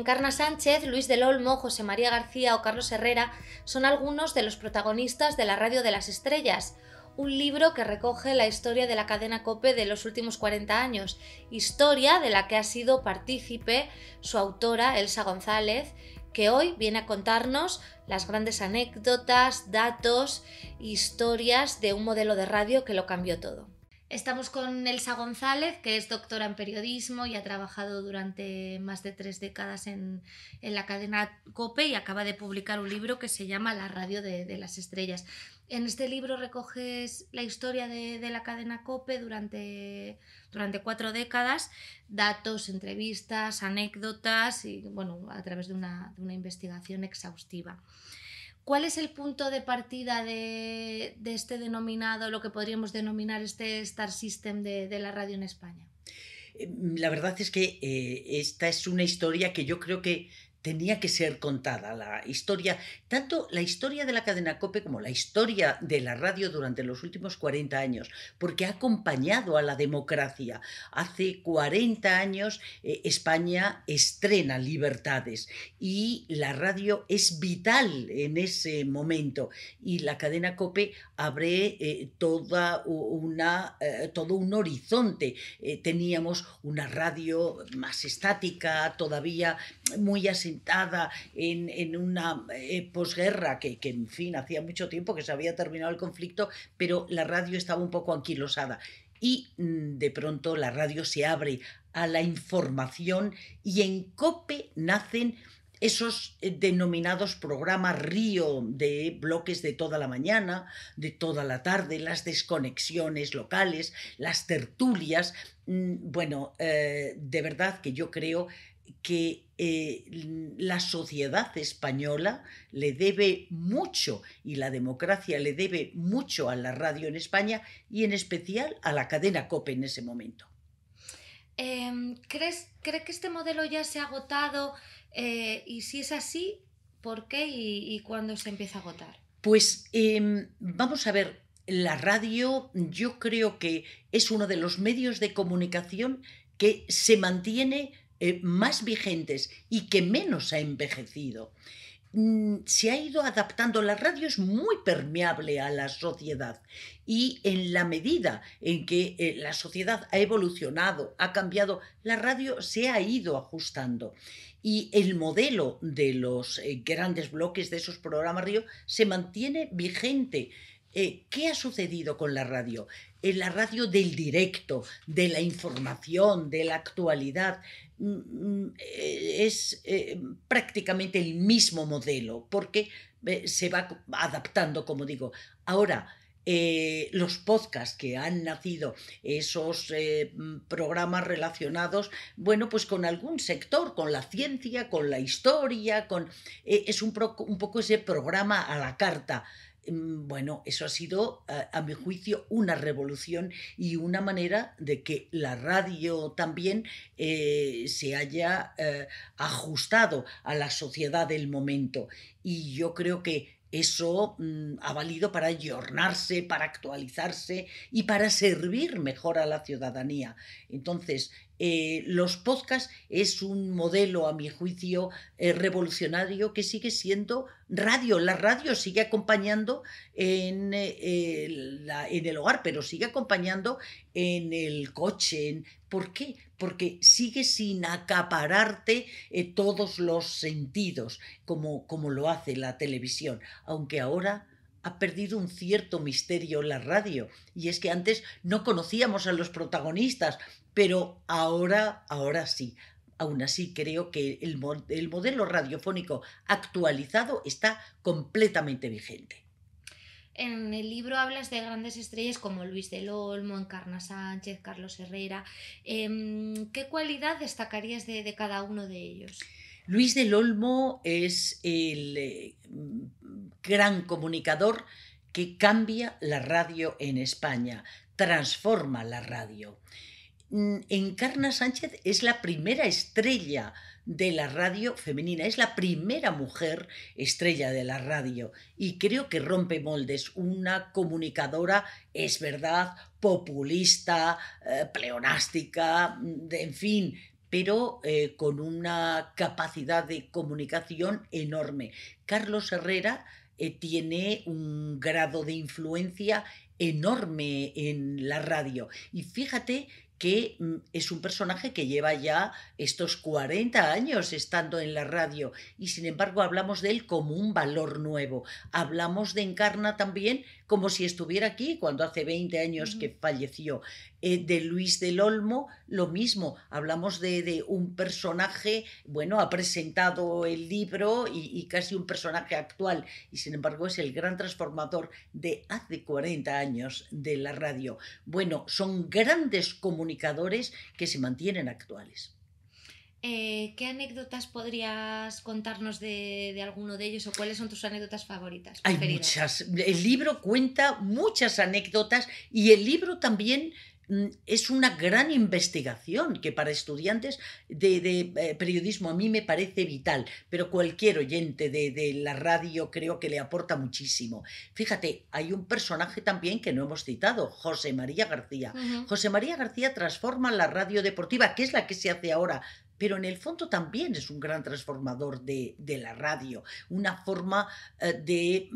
Encarna Sánchez, Luis del Olmo, José María García o Carlos Herrera son algunos de los protagonistas de La Radio de las Estrellas, un libro que recoge la historia de la cadena COPE de los últimos 40 años, historia de la que ha sido partícipe su autora, Elsa González, que hoy viene a contarnos las grandes anécdotas, datos, historias de un modelo de radio que lo cambió todo. Estamos con Elsa González, que es doctora en periodismo y ha trabajado durante más de 3 décadas en la cadena COPE y acaba de publicar un libro que se llama La Radio de las Estrellas. En este libro recoges la historia de la cadena COPE durante 4 décadas, datos, entrevistas, anécdotas y bueno, a través de una investigación exhaustiva. ¿Cuál es el punto de partida de este denominado, lo que podríamos denominar este Star System de la radio en España? La verdad es que esta es una historia que yo creo que tenía que ser contada. La historia, tanto la historia de la cadena COPE como la historia de la radio durante los últimos 40 años, porque ha acompañado a la democracia. Hace 40 años España estrena Libertades y la radio es vital en ese momento y la cadena COPE abre todo un horizonte. Teníamos una radio más estática, todavía muy asentada en una posguerra que, en fin, hacía mucho tiempo que se había terminado el conflicto, pero la radio estaba un poco anquilosada. Y de pronto la radio se abre a la información y en COPE nacen esos denominados programas Río de bloques de toda la mañana, de toda la tarde, las desconexiones locales, las tertulias. Bueno, de verdad que yo creo que la sociedad española le debe mucho y la democracia le debe mucho a la radio en España y en especial a la cadena COPE en ese momento. ¿Cree que este modelo ya se ha agotado? Y si es así, ¿por qué y cuándo se empieza a agotar? Pues vamos a ver, la radio yo creo que es uno de los medios de comunicación que se mantiene más vigentes y que menos ha envejecido. Se ha ido adaptando, la radio es muy permeable a la sociedad y en la medida en que la sociedad ha evolucionado, ha cambiado, la radio se ha ido ajustando y el modelo de los grandes bloques de esos programas Río se mantiene vigente. ¿Qué ha sucedido con la radio? En la radio del directo, de la información, de la actualidad, es prácticamente el mismo modelo, porque se va adaptando, como digo. Ahora, los podcasts que han nacido, esos programas relacionados, bueno, pues con algún sector, con la ciencia, con la historia, es un poco ese programa a la carta. Bueno, eso ha sido, a mi juicio, una revolución y una manera de que la radio también se haya ajustado a la sociedad del momento. Y yo creo que eso ha valido para ayornarse, para actualizarse y para servir mejor a la ciudadanía. Entonces, los podcasts es un modelo, a mi juicio, revolucionario que sigue siendo radio. La radio sigue acompañando en el hogar, pero sigue acompañando en el coche. ¿Por qué? Porque sigue sin acapararte todos los sentidos, como lo hace la televisión, aunque ahora ha perdido un cierto misterio la radio. Y es que antes no conocíamos a los protagonistas, pero ahora sí. Aún así, creo que el modelo radiofónico actualizado está completamente vigente. En el libro hablas de grandes estrellas como Luis del Olmo, Encarna Sánchez, Carlos Herrera. ¿Qué cualidad destacarías de cada uno de ellos? Luis del Olmo es el gran comunicador que cambia la radio en España, transforma la radio. Encarna Sánchez es la primera estrella de la radio femenina, es la primera mujer estrella de la radio y creo que rompe moldes, una comunicadora, es verdad, populista, pleonástica, en fin, pero con una capacidad de comunicación enorme. Carlos Herrera tiene un grado de influencia enorme en la radio. Y fíjate que es un personaje que lleva ya estos 40 años estando en la radio y sin embargo hablamos de él como un valor nuevo. Hablamos de Encarna también como si estuviera aquí cuando hace 20 años que falleció. De Luis del Olmo, lo mismo, hablamos de un personaje, bueno, ha presentado el libro y casi un personaje actual y sin embargo es el gran transformador de hace 40 años de la radio. Bueno, son grandes comunicadores que se mantienen actuales. ¿Qué anécdotas podrías contarnos de alguno de ellos o cuáles son tus anécdotas favoritas? Hay Preferidas? muchas. El libro cuenta muchas anécdotas y el libro también es una gran investigación que para estudiantes de periodismo a mí me parece vital, pero cualquier oyente de la radio creo que le aporta muchísimo. Fíjate, hay un personaje también que no hemos citado, José María García. José María García transforma la radio deportiva, que es la que se hace ahora, pero en el fondo también es un gran transformador de la radio, una forma de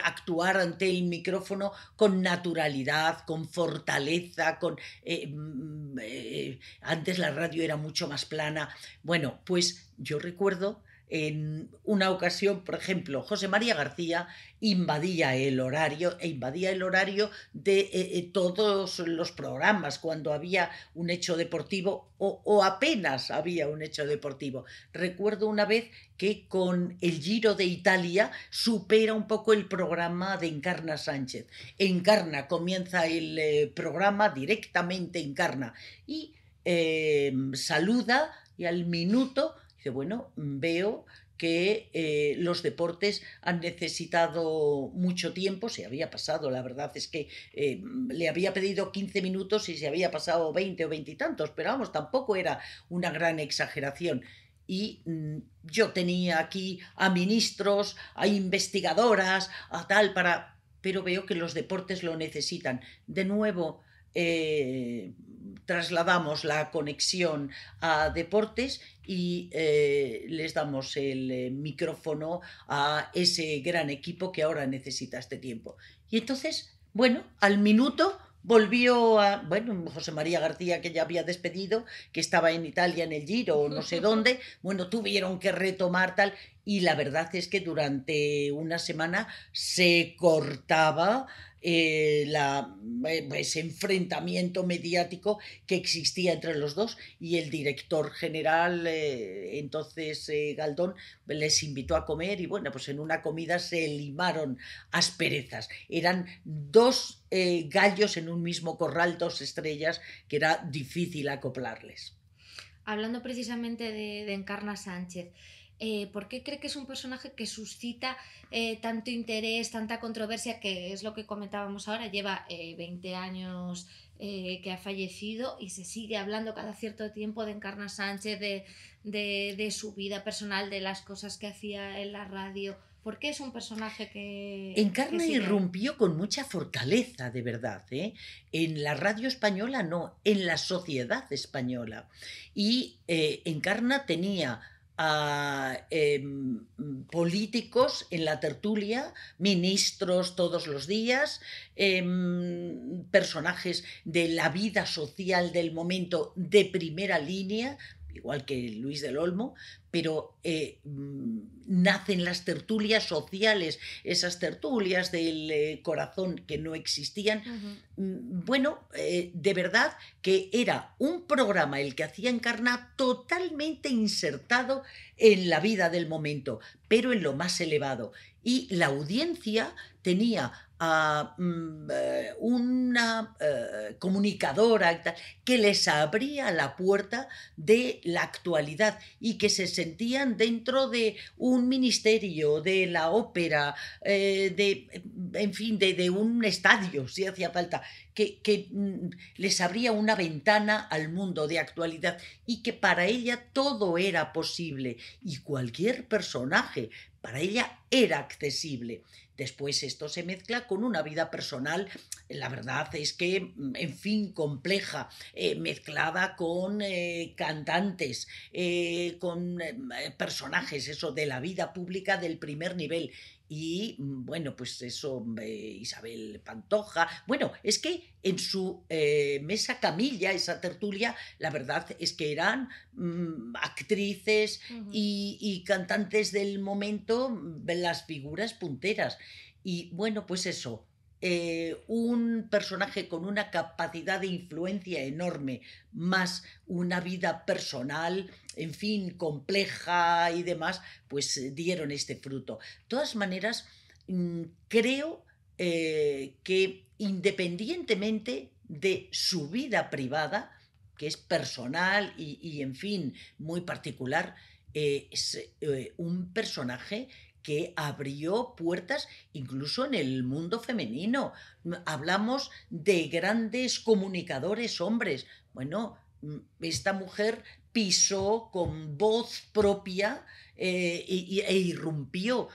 actuar ante el micrófono con naturalidad, con fortaleza, antes la radio era mucho más plana. Bueno, pues yo recuerdo en una ocasión, por ejemplo, José María García invadía el horario de todos los programas cuando había un hecho deportivo o apenas había un hecho deportivo. Recuerdo una vez que con el Giro de Italia supera un poco el programa de Encarna Sánchez. Encarna, comienza el programa directamente Encarna y saluda y al minuto dice, bueno, veo que los deportes han necesitado mucho tiempo, se había pasado, la verdad es que le había pedido 15 minutos y se había pasado 20 o 20 y tantos, pero vamos, tampoco era una gran exageración. Y yo tenía aquí a ministros, a investigadoras, a tal, pero veo que los deportes lo necesitan. De nuevo, trasladamos la conexión a deportes y les damos el micrófono a ese gran equipo que ahora necesita este tiempo. Y entonces, bueno, al minuto volvió José María García, que ya había despedido, que estaba en Italia en el Giro o no sé dónde, bueno, tuvieron que retomar tal, y la verdad es que durante una semana se cortaba ese enfrentamiento mediático que existía entre los dos y el director general, entonces Galdón, les invitó a comer y bueno, pues en una comida se limaron asperezas. Eran dos gallos en un mismo corral, dos estrellas, que era difícil acoplarles. Hablando precisamente de Encarna Sánchez, ¿por qué cree que es un personaje que suscita tanto interés, tanta controversia, que es lo que comentábamos ahora? Lleva 20 años que ha fallecido y se sigue hablando cada cierto tiempo de Encarna Sánchez, de su vida personal, de las cosas que hacía en la radio. ¿Por qué es un personaje que Encarna sigue? irrumpió con mucha fortaleza, de verdad, ¿eh? En la radio española no, en la sociedad española. Y Encarna tenía a políticos en la tertulia, ministros todos los días, personajes de la vida social del momento de primera línea, igual que Luis del Olmo, pero nacen las tertulias sociales, esas tertulias del corazón que no existían. Bueno, de verdad que era un programa el que hacía Encarna totalmente insertado en la vida del momento, pero en lo más elevado. Y la audiencia tenía a una comunicadora que les abría la puerta de la actualidad y que se sentían dentro de un ministerio, de la ópera, en fin, de un estadio, si hacía falta, que les abría una ventana al mundo de actualidad y que para ella todo era posible y cualquier personaje para ella era accesible. Después esto se mezcla con una vida personal, la verdad es que, en fin, compleja, mezclada con cantantes, con personajes, eso, de la vida pública del primer nivel. Y bueno, pues eso, Isabel Pantoja. Bueno, es que en su mesa camilla, esa tertulia, la verdad es que eran actrices y cantantes del momento, las figuras punteras. Y bueno, pues eso, un personaje con una capacidad de influencia enorme, más una vida personal, en fin, compleja y demás, pues dieron este fruto. De todas maneras, creo que independientemente de su vida privada, que es personal en fin, muy particular, es un personaje que abrió puertas incluso en el mundo femenino. Hablamos de grandes comunicadores hombres. Bueno, esta mujer pisó con voz propia e irrumpió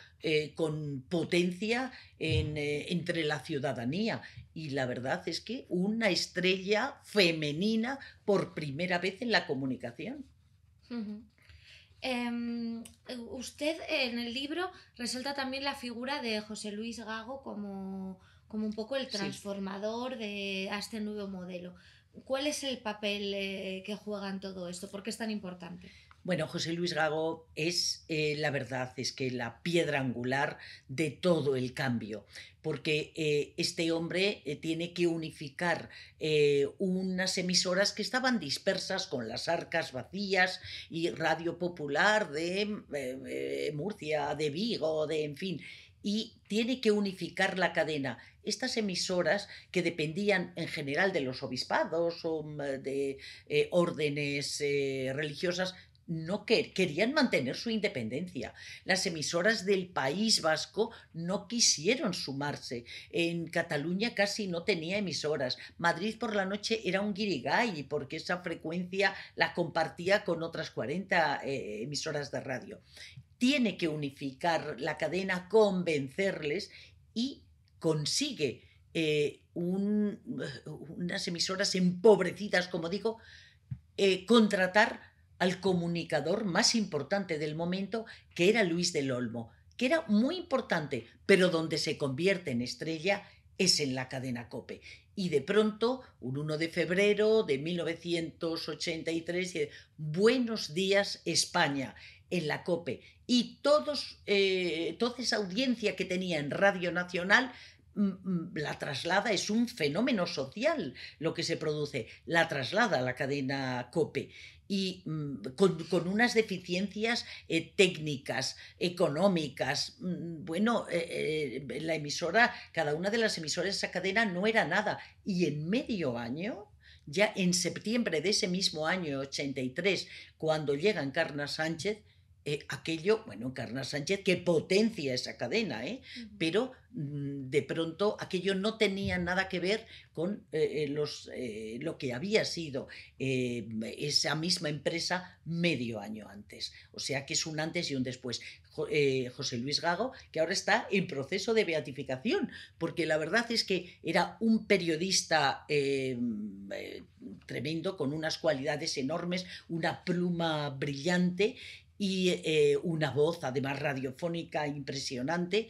con potencia entre la ciudadanía. Y la verdad es que una estrella femenina por primera vez en la comunicación. Uh-huh. Usted en el libro resalta también la figura de José Luis Gago como un poco el Sí. transformador a este nuevo modelo. ¿Cuál es el papel que juega en todo esto? ¿Por qué es tan importante? Bueno, José Luis Gago es, la verdad, es que la piedra angular de todo el cambio, porque este hombre tiene que unificar unas emisoras que estaban dispersas con las arcas vacías y Radio Popular de Murcia, de Vigo, de en fin, y tiene que unificar la cadena. Estas emisoras que dependían en general de los obispados o de órdenes religiosas no querían mantener su independencia. Las emisoras del País Vasco no quisieron sumarse. En Cataluña casi no tenía emisoras. Madrid por la noche era un guirigay porque esa frecuencia la compartía con otras 40 emisoras de radio. Tiene que unificar la cadena, convencerles y consigue unas emisoras empobrecidas, como digo, contratar al comunicador más importante del momento, que era Luis del Olmo, que era muy importante, pero donde se convierte en estrella es en la cadena COPE. Y de pronto, un 1 de febrero de 1983, Buenos días España, en la COPE. Y toda esa audiencia que tenía en Radio Nacional la traslada, es un fenómeno social lo que se produce, la traslada a la cadena COPE y con unas deficiencias técnicas, económicas. Bueno, la emisora, cada una de las emisoras de esa cadena no era nada. Y en medio año, ya en septiembre de ese mismo año 83, cuando llega Encarna Sánchez, aquello, bueno, Encarna Sánchez que potencia esa cadena, pero de pronto aquello no tenía nada que ver con lo que había sido esa misma empresa medio año antes. O sea que es un antes y un después. José Luis Gago, que ahora está en proceso de beatificación, porque la verdad es que era un periodista tremendo, con unas cualidades enormes, una pluma brillante y una voz además radiofónica impresionante,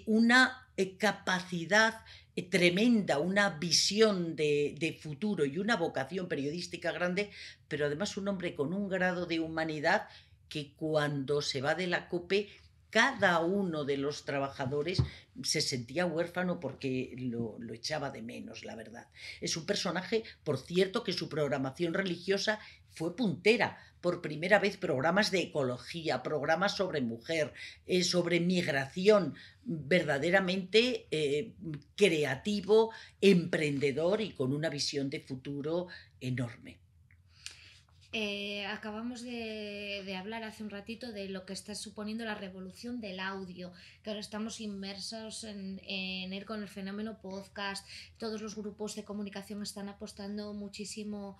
una capacidad tremenda, una visión de futuro y una vocación periodística grande, pero además un hombre con un grado de humanidad que cuando se va de la COPE, cada uno de los trabajadores se sentía huérfano porque lo echaba de menos, la verdad. Es un personaje, por cierto, que su programación religiosa fue puntera. Por primera vez programas de ecología, programas sobre mujer, sobre migración, verdaderamente creativo, emprendedor y con una visión de futuro enorme. Acabamos de hablar hace un ratito de lo que está suponiendo la revolución del audio, que ahora estamos inmersos en él con el fenómeno podcast. Todos los grupos de comunicación están apostando muchísimo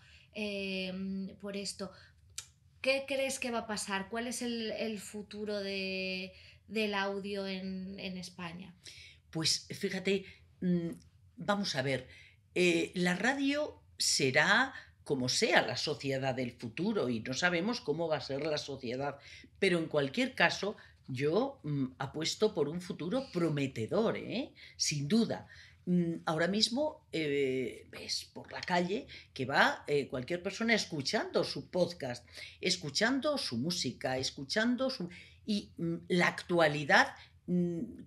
por esto. ¿Qué crees que va a pasar? ¿Cuál es el futuro del audio en España? Pues fíjate, mm, vamos a ver, la radio será como sea la sociedad del futuro y no sabemos cómo va a ser la sociedad, pero en cualquier caso yo apuesto por un futuro prometedor, ¿eh? Sin duda. Ahora mismo ves por la calle que va cualquier persona escuchando su podcast, escuchando su música, escuchando su... Y la actualidad.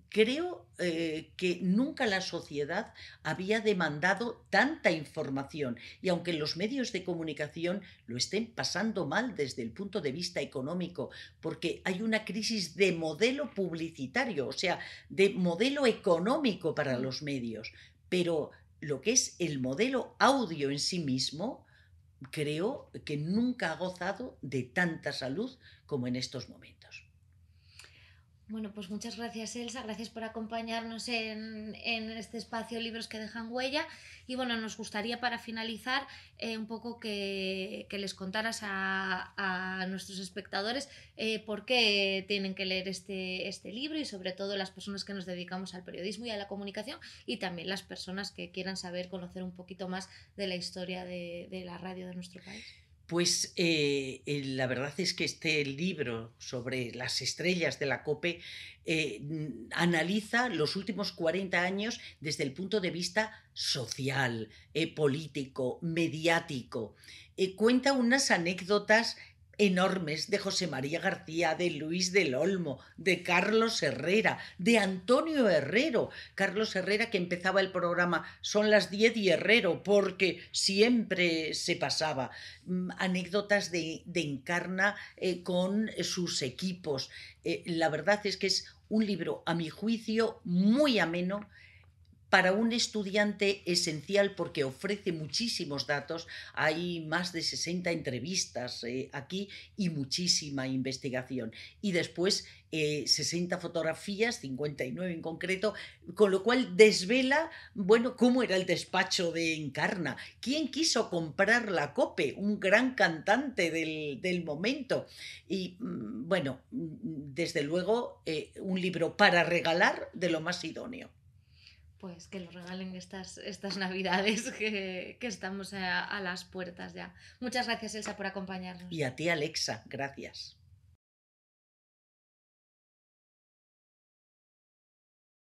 Creo que nunca la sociedad había demandado tanta información y aunque los medios de comunicación lo estén pasando mal desde el punto de vista económico, porque hay una crisis de modelo publicitario, o sea, de modelo económico para Mm. los medios, pero lo que es el modelo audio en sí mismo, creo que nunca ha gozado de tanta salud como en estos momentos. Bueno, pues muchas gracias, Elsa. Gracias por acompañarnos en este espacio Libros que dejan huella. Y bueno, nos gustaría para finalizar un poco que les contaras a nuestros espectadores por qué tienen que leer este libro y sobre todo las personas que nos dedicamos al periodismo y a la comunicación y también las personas que quieran saber, conocer un poquito más de la historia de la radio de nuestro país. Pues la verdad es que este libro sobre las estrellas de la COPE analiza los últimos 40 años desde el punto de vista social, político, mediático. Cuenta unas anécdotas enormes de José María García, de Luis del Olmo, de Carlos Herrera, de Antonio Herrero. Carlos Herrera que empezaba el programa Son las 10 y Herrero, porque siempre se pasaba. Anécdotas de Encarna con sus equipos. La verdad es que es un libro, a mi juicio, muy ameno, para un estudiante esencial porque ofrece muchísimos datos, hay más de 60 entrevistas aquí y muchísima investigación. Y después 60 fotografías, 59 en concreto, con lo cual desvela, bueno, cómo era el despacho de Encarna, quién quiso comprar la COPE, un gran cantante del momento. Y bueno, desde luego, un libro para regalar de lo más idóneo. Pues que lo regalen estas navidades que estamos a las puertas ya. Muchas gracias, Elsa, por acompañarnos. Y a ti, Alexa, gracias.